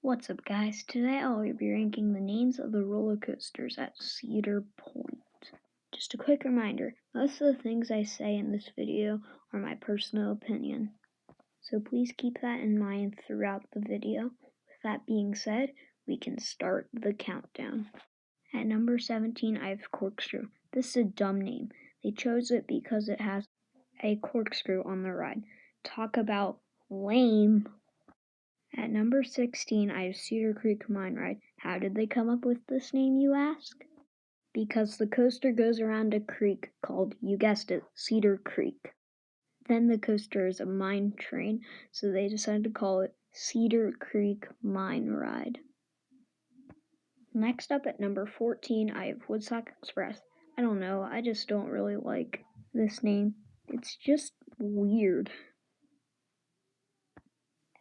What's up, guys? Today I'll be ranking the names of the roller coasters at Cedar Point. Just a quick reminder, most of the things I say in this video are my personal opinion, so please keep that in mind throughout the video. With that being said, we can start the countdown. At number 17, I have Corkscrew. This is a dumb name. They chose it because it has a corkscrew on the ride. Talk about lame. At number 16, I have Cedar Creek Mine Ride. How did they come up with this name, you ask? Because the coaster goes around a creek called, you guessed it, Cedar Creek. Then the coaster is a mine train, so they decided to call it Cedar Creek Mine Ride. Next up at number 14, I have Woodstock Express. I don't know, I just don't really like this name. It's just weird.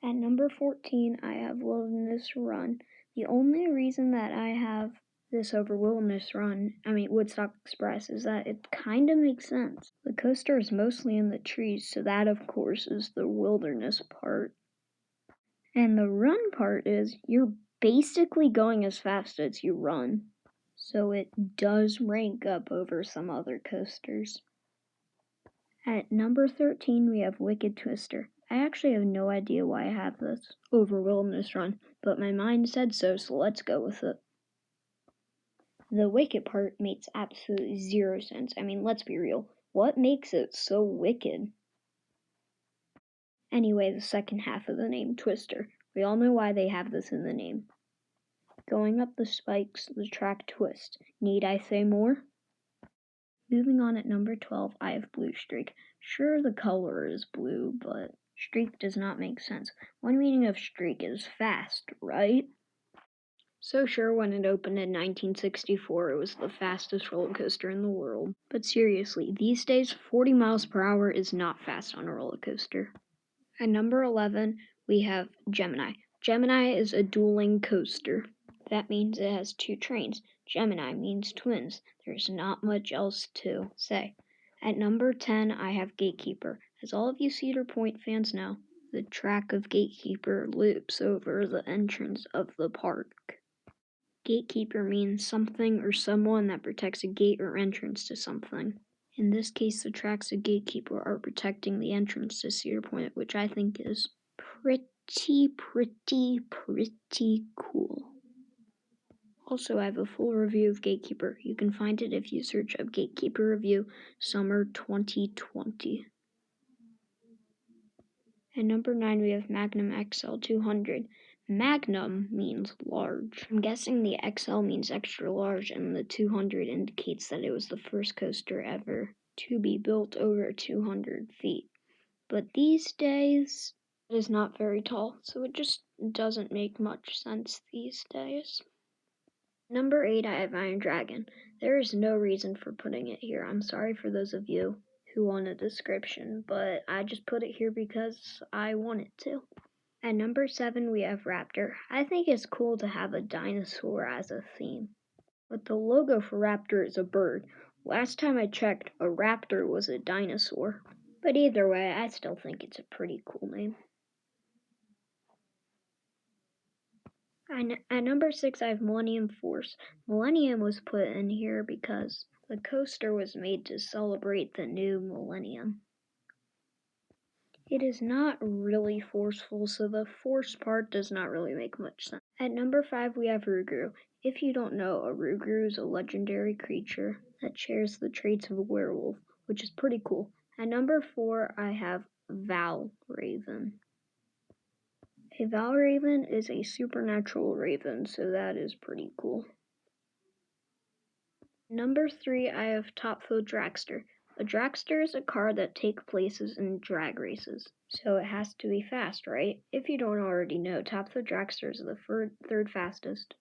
At number 14, I have Wilderness Run. The only reason that I have this over Woodstock Express, is that it kind of makes sense. The coaster is mostly in the trees, so that, of course, is the wilderness part. And the run part is you're basically going as fast as you run. So it does rank up over some other coasters. At number 13, we have Wicked Twister. I actually have no idea why I have this over Wilderness Run, but my mind said so let's go with it. The wicked part makes absolutely zero sense. I mean, let's be real. What makes it so wicked? Anyway, the second half of the name, Twister. We all know why they have this in the name. Going up the spikes, the track twists. Need I say more? Moving on at number 12, I have Blue Streak. Sure, the color is blue, but streak does not make sense. One meaning of streak is fast, right? So sure, when it opened in 1964, it was the fastest roller coaster in the world. But seriously, these days, 40 miles per hour is not fast on a roller coaster. At number 11, we have Gemini. Gemini is a dueling coaster. That means it has two trains. Gemini means twins. There's not much else to say. At number 10, I have Gatekeeper. As all of you Cedar Point fans know, the track of Gatekeeper loops over the entrance of the park. Gatekeeper means something or someone that protects a gate or entrance to something. In this case, the tracks of Gatekeeper are protecting the entrance to Cedar Point, which I think is pretty cool. Also, I have a full review of Gatekeeper. You can find it if you search up Gatekeeper Review Summer 2020. At number 9, we have Magnum XL 200. Magnum means large. I'm guessing the XL means extra large, and the 200 indicates that it was the first coaster ever to be built over 200 feet. But these days, it is not very tall, so it just doesn't make much sense these days. Number 8, I have Iron Dragon. There is no reason for putting it here. I'm sorry for those of you who want a description, but I just put it here because I wanted to. At number 7, we have Raptor. I think it's cool to have a dinosaur as a theme, but the logo for Raptor is a bird. Last time I checked, a raptor was a dinosaur. But either way, I still think it's a pretty cool name. At number 6, I have Millennium Force. Millennium was put in here because the coaster was made to celebrate the new millennium. It is not really forceful, so the force part does not really make much sense. At number 5, we have Rougarou. If you don't know, a Rougarou is a legendary creature that shares the traits of a werewolf, which is pretty cool. At number 4, I have Valraven. A Valraven is a supernatural raven, so that is pretty cool. Number 3, I have Top-Fuel Dragster. A dragster is a car that takes places in drag races, so it has to be fast, right? If you don't already know, Top-Fuel Dragster is the third fastest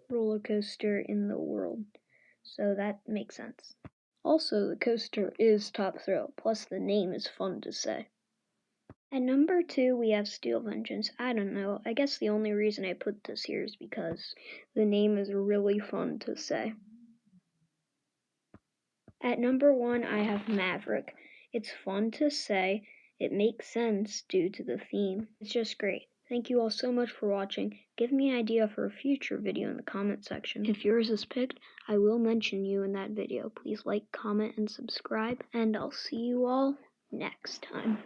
roller coaster in the world, so that makes sense. Also, the coaster is Top Thrill, plus the name is fun to say. At number 2, we have Steel Vengeance. I don't know, I guess the only reason I put this here is because the name is really fun to say. At number 1, I have Maverick. It's fun to say, it makes sense due to the theme. It's just great. Thank you all so much for watching. Give me an idea for a future video in the comment section. If yours is picked, I will mention you in that video. Please like, comment, and subscribe, and I'll see you all next time.